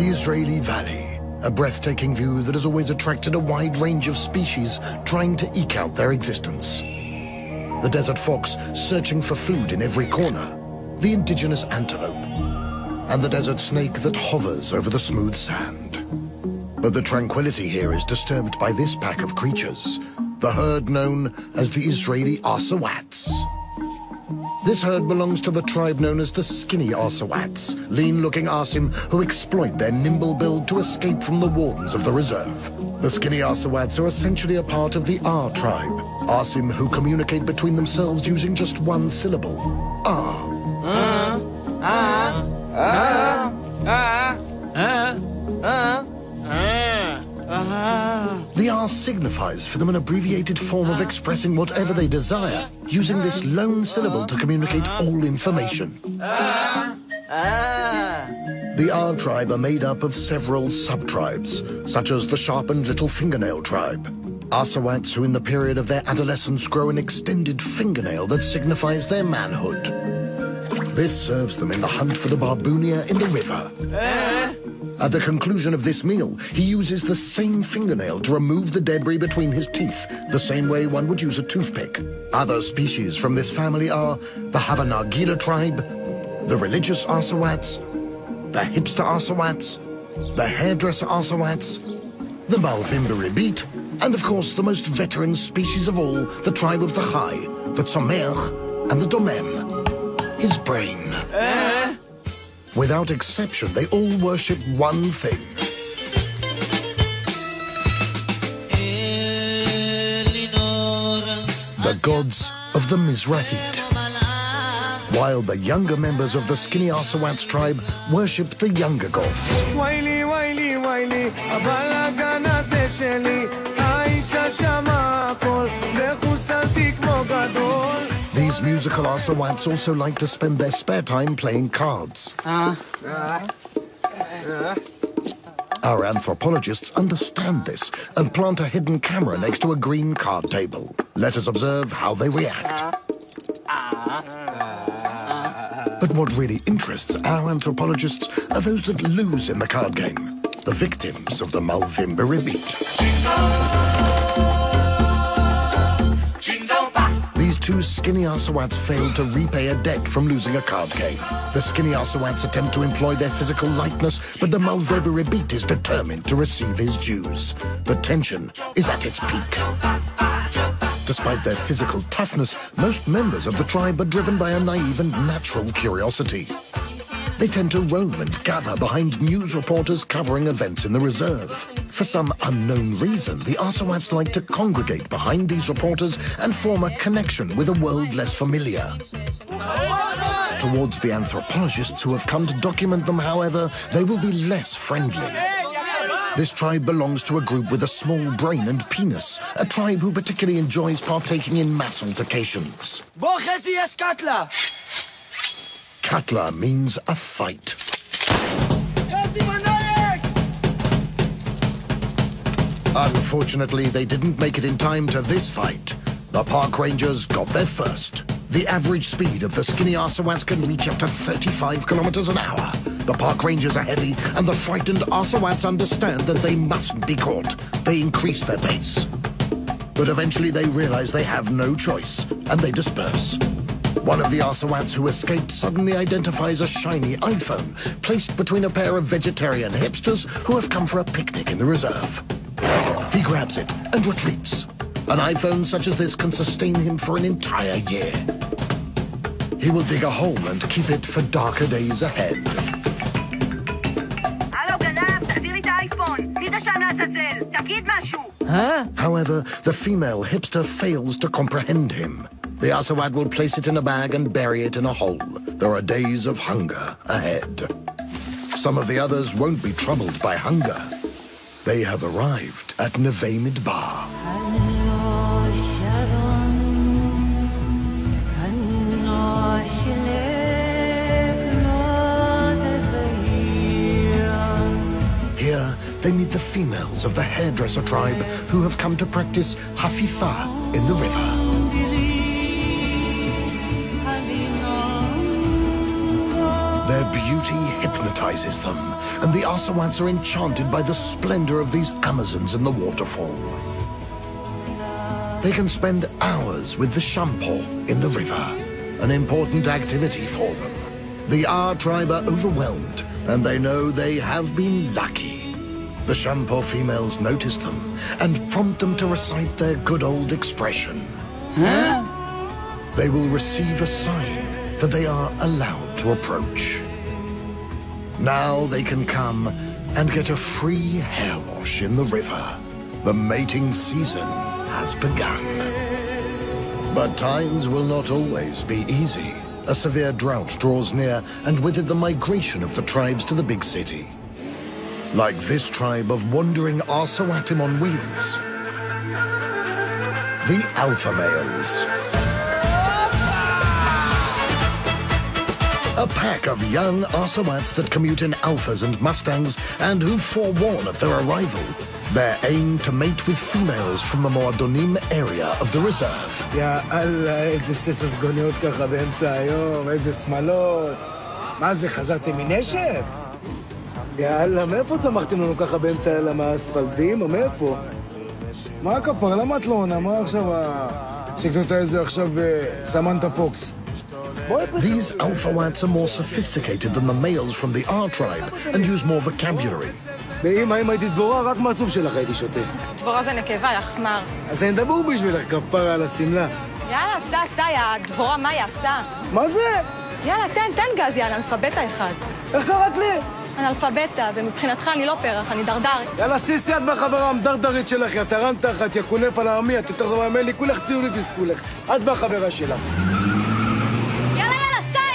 The Israeli Valley, a breathtaking view that has always attracted a wide range of species trying to eke out their existence. The desert fox searching for food in every corner, the indigenous antelope, and the desert snake that hovers over the smooth sand. But the tranquility here is disturbed by this pack of creatures, the herd known as the Israeli Arraswats. This herd belongs to the tribe known as the skinny Arraswats, lean-looking Arrassim who exploit their nimble build to escape from the wardens of the reserve. The skinny Arraswats are essentially a part of the R tribe, Arrassim who communicate between themselves using just one syllable, R. The R signifies for them an abbreviated form of expressing whatever they desire, using this lone syllable to communicate all information. The R tribe are made up of several sub-tribes, such as the sharpened little fingernail tribe. Arraswats who in the period of their adolescence grow an extended fingernail that signifies their manhood. This serves them in the hunt for the barbounia in the river. At the conclusion of this meal, he uses the same fingernail to remove the debris between his teeth, the same way one would use a toothpick. Other species from this family are the Havanagila tribe, the religious Arraswats, the hipster Arraswats, the hairdresser Arraswats, the Malvimbiribit, and of course the most veteran species of all, the tribe of the Chai, the Tzomer, and the Domem, his brain. Without exception, they all worship one thing. The gods of the Mizrahit. While the younger members of the skinny Arraswats tribe worship the younger gods. These musical Arraswats also like to spend their spare time playing cards. Our anthropologists understand this and plant a hidden camera next to a green card table. Let us observe how they react. But what really interests our anthropologists are those that lose in the card game, the victims of the Malvimbiribit. These two skinny Arraswats failed to repay a debt from losing a card game. The skinny Arraswats attempt to employ their physical lightness, but the Malvimbiribit is determined to receive his dues. The tension is at its peak. Despite their physical toughness, most members of the tribe are driven by a naive and natural curiosity. They tend to roam and gather behind news reporters covering events in the reserve. For some unknown reason, the Arraswats like to congregate behind these reporters and form a connection with a world less familiar. Towards the anthropologists who have come to document them, however, they will be less friendly. This tribe belongs to a group with a small brain and penis, a tribe who particularly enjoys partaking in mass altercations. Katla means a fight. Unfortunately, they didn't make it in time to this fight. The park rangers got there first. The average speed of the skinny Arraswats can reach up to 35 kilometers an hour. The park rangers are heavy, and the frightened Arraswats understand that they mustn't be caught. They increase their pace. But eventually they realize they have no choice, and they disperse. One of the Arraswats who escaped suddenly identifies a shiny iPhone placed between a pair of vegetarian hipsters who have come for a picnic in the reserve. He grabs it and retreats. An iPhone such as this can sustain him for an entire year. He will dig a hole and keep it for darker days ahead. However, the female hipster fails to comprehend him. The Arraswat will place it in a bag and bury it in a hole. There are days of hunger ahead. Some of the others won't be troubled by hunger. They have arrived at Neve Midbar. Here, they meet the females of the hairdresser tribe who have come to practice hafifa in the river. Their beauty hypnotizes them, and the Arrasawats are enchanted by the splendor of these Amazons in the waterfall. They can spend hours with the shampoo in the river, an important activity for them. The R tribe are overwhelmed, and they know they have been lucky. The shampoo females notice them and prompt them to recite their good old expression. Huh? They will receive a sign that they are allowed to approach. Now they can come and get a free hair wash in the river. The mating season has begun. But times will not always be easy. A severe drought draws near, and with it the migration of the tribes to the big city. Like this tribe of wandering Arraswatim on wheels. The alpha males. A pack of young Arrasawats that commute in alphas and mustangs and who forewarn of their arrival. Their aim to mate with females from the Moadonim area of the reserve. יאללה, איזה שש הסגוניות ככה באמצע היום, איזה שמלות. מה זה, חזרתם מנשב? יאללה, מאיפה צמחתם לנו ככה באמצע הלילה, מהאספלטים, או מאיפה? מה הכפר? למה את לא עונה? מה עכשיו שקטות איזה עכשיו סמנטה פוקס? These Alphawats are more sophisticated than the males from the R tribe and use more vocabulary. ואמא, אם הייתי דבורה, רק מהסוף שלך הייתי שותה. דבורה זה נקבה, יחמר. אז אני אדבר בשבילך, כפרה על הסמלה. יאללה, סע, דבורה, מה היא עשה? מה זה? יאללה, תן גז, יאללה, אנאלפביתה אחד. איך קראת לי? אנאלפביתה, ומבחינתך אני לא פרח, אני דרדר. יאללה, סיסי את בחברה המדרדרית שלך, יא טרן תחת, יא קונף על העמי, את יותר טובה ממני, כולך ציונית תספו לך. את והחברה שלך.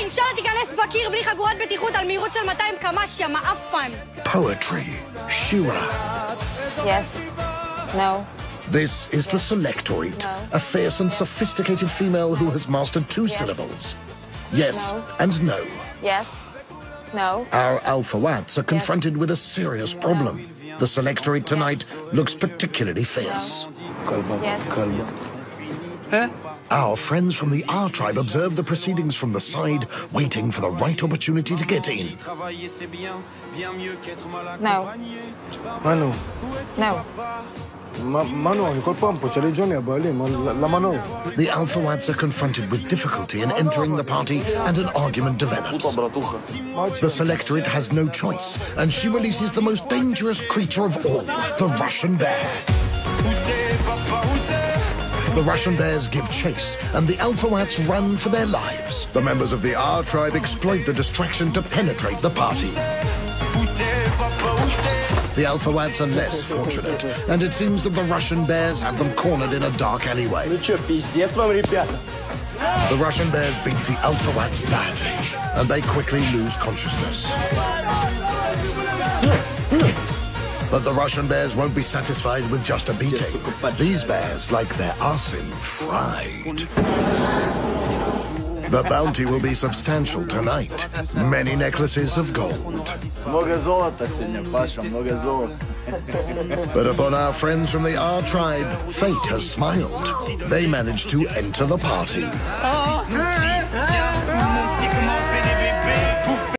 שלא תיכנס בקיר בלי חגורת בטיחות על מהירות של 200 קמ"ש, יא מעפן. Poetry. Shira. Yes. No. This is the Selectorate, a fierce and sophisticated female who has mastered two syllables. Yes and no. Yes. No. Our Alphawats are confronted with a serious problem. The Selectorate tonight looks particularly fierce. Yes. Huh? Our friends from the R tribe observe the proceedings from the side, waiting for the right opportunity to get in. No. מנו. No. מנו, אני כל פעם פה, תשאלי ג'וני הבעלים, למה no? The Alphawats are confronted with difficulty in entering the party and an argument develops. The Selectorate has no choice, and she releases the most dangerous creature of all, the Russian bear. The Russian bears give chase, and the Alphawats run for their lives. The members of the R tribe exploit the distraction to penetrate the party. The Alphawats are less fortunate, and it seems that the Russian bears have them cornered in a dark alleyway. The Russian bears beat the Alphawats badly, and they quickly lose consciousness. But the Russian bears won't be satisfied with just a beating. These bears like their arrasim fried. The bounty will be substantial tonight. Many necklaces of gold. But upon our friends from the R tribe, fate has smiled. They managed to enter the party.